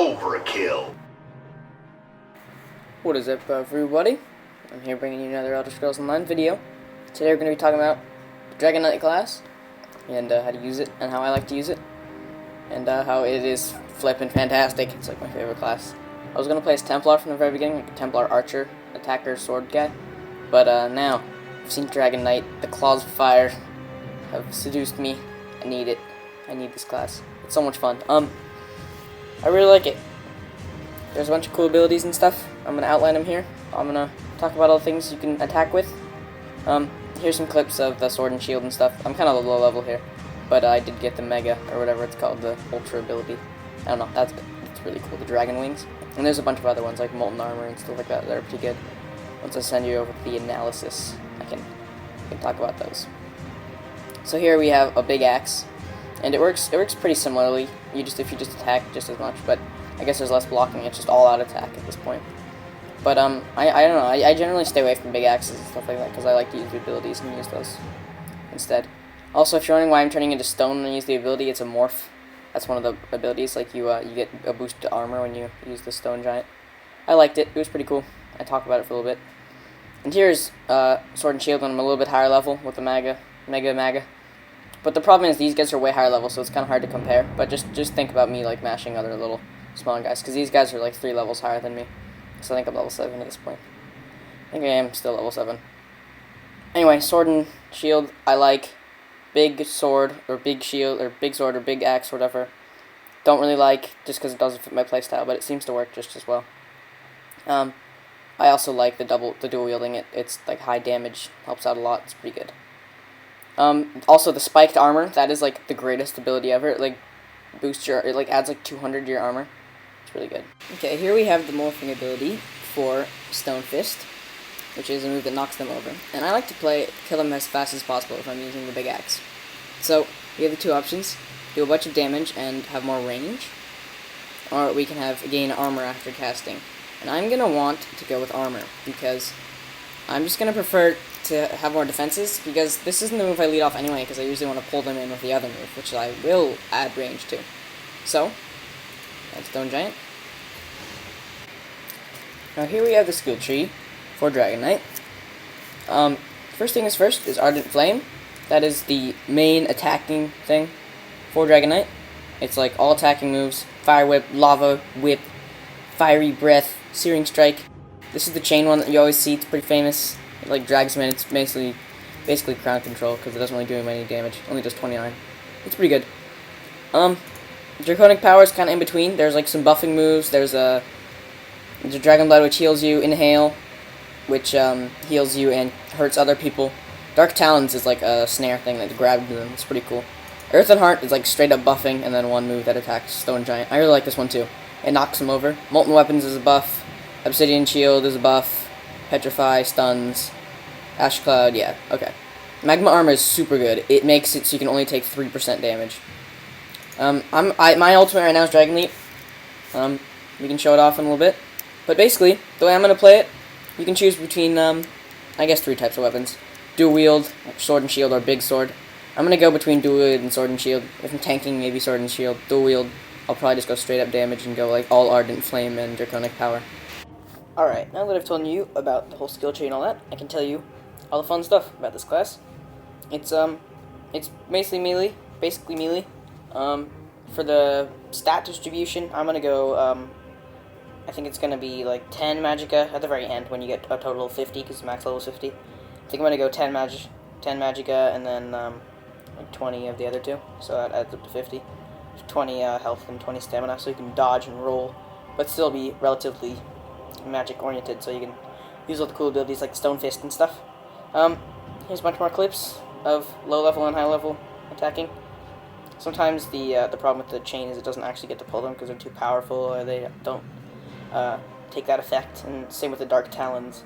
Overkill. What is up, everybody? I'm here bringing you another Elder Scrolls Online video. Today we're going to be talking about the DragonKnight class, and how to use it, and how I like to use it, and how it is flippin' fantastic. It's like my favorite class. I was going to play as Templar from the very beginning, like a Templar archer, attacker, sword guy, but now I've seen DragonKnight. The Claws of Fire have seduced me. I need it. I need this class. It's so much fun. I really like it. There's a bunch of cool abilities and stuff. I'm going to outline them here. I'm going to talk about all the things you can attack with. Here's some clips of the sword and shield and stuff. I'm kind of low level here, but I did get the mega, or whatever it's called, the ultra ability. I don't know, that's really cool, the dragon wings. And there's a bunch of other ones, like molten armor and stuff like that, that are pretty good. Once I send you over to the analysis, I can talk about those. So here we have a big axe, and it works pretty similarly. If you just attack just as much, but I guess there's less blocking. It's just all out attack at this point. But I don't know. I generally stay away from big axes and stuff like that because I like to use the abilities and use those instead. Also, if you're wondering why I'm turning into stone when I use the ability, it's a morph. That's one of the abilities. Like you get a boost to armor when you use the stone giant. I liked it. It was pretty cool. I talked about it for a little bit. And here's sword and shield when I'm a little bit higher level with the mega. But the problem is these guys are way higher level, so it's kind of hard to compare. But just think about me like mashing other little smaller guys, because these guys are like 3 levels higher than me. So I think I'm level 7 at this point. I think I am still level 7. Anyway, sword and shield, I like. Big sword, or big shield, or big sword, or big axe, or whatever. Don't really like, just because it doesn't fit my playstyle, but it seems to work just as well. I also like the dual wielding. It's like high damage, helps out a lot. It's pretty good. Also the spiked armor, that is like the greatest ability ever. It like boosts it like adds like 200 to your armor. It's really good. Okay, here we have the morphing ability for Stone Fist, which is a move that knocks them over. And I like to kill them as fast as possible if I'm using the big axe. So we have the two options: do a bunch of damage and have more range, or we can gain armor after casting. And I'm gonna want to go with armor because I'm just gonna prefer to have more defenses, because this isn't the move I lead off anyway, because I usually want to pull them in with the other move, which I will add range to. So, that's Stone Giant. Now here we have the skill tree for DragonKnight. First thing is first is Ardent Flame. That is the main attacking thing for DragonKnight. It's like all attacking moves: Fire Whip, Lava Whip, Fiery Breath, Searing Strike. This is the chain one that you always see. It's pretty famous. It like drags him in. It's basically crown control because it doesn't really do him any damage. Only does 29. It's pretty good. Draconic Power is kind of in between. There's like some buffing moves. There's a Dragon Blood, which heals you. Inhale, which heals you and hurts other people. Dark Talons is like a snare thing that grabs them. It's pretty cool. Earth and Heart is like straight up buffing, and then one move that attacks Stone Giant. I really like this one too. It knocks him over. Molten Weapons is a buff. Obsidian Shield is a buff. Petrify, stuns, Ash Cloud, yeah, okay. Magma Armor is super good. It makes it so you can only take 3% damage. My ultimate right now is Dragon Leap. We can show it off in a little bit. But basically, the way I'm going to play it, you can choose between, I guess 3 types of weapons. Dual Wield, Sword and Shield, or Big Sword. I'm going to go between Dual Wield and Sword and Shield. If I'm tanking, maybe Sword and Shield. Dual Wield, I'll probably just go straight up damage and go like all Ardent Flame and Draconic Power. Alright, now that I've told you about the whole skill tree and all that, I can tell you all the fun stuff about this class. It's basically melee. For the stat distribution, I'm gonna go, I think it's gonna be like 10 Magicka at the very end when you get a total of 50, because max level is 50. I think I'm gonna go 10 Magicka, and then, like 20 of the other two, so that adds up to 50. 20 health and 20 stamina, so you can dodge and roll, but still be relatively magic oriented, so you can use all the cool abilities like Stone Fist and stuff. Here's a bunch more clips of low level and high level attacking. Sometimes the problem with the chain is it doesn't actually get to pull them because they're too powerful, or they don't take that effect. And same with the Dark Talons.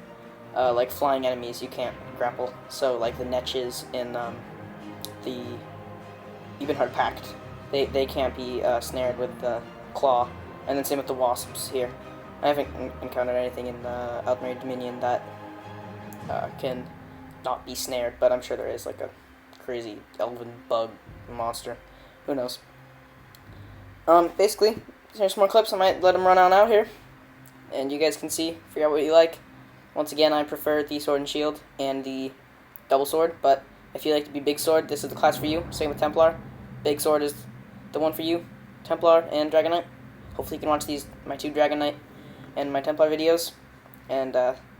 Like flying enemies, you can't grapple. So like the Netches in the Ebenhard Pact, they can't be snared with the claw. And then same with the Wasps here. I haven't encountered anything in Outmare Dominion that can not be snared, but I'm sure there is, like a crazy elven bug monster. Who knows? Basically, here's some more clips. I might let them run on out here, and you guys can see, figure out what you like. Once again, I prefer the sword and shield and the double sword, but if you like to be big sword, this is the class for you. Same with Templar. Big sword is the one for you. Templar and DragonKnight. Hopefully you can watch my 2 DragonKnight and my Templar videos, and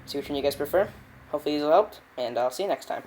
see which one you guys prefer. Hopefully these will help, and I'll see you next time.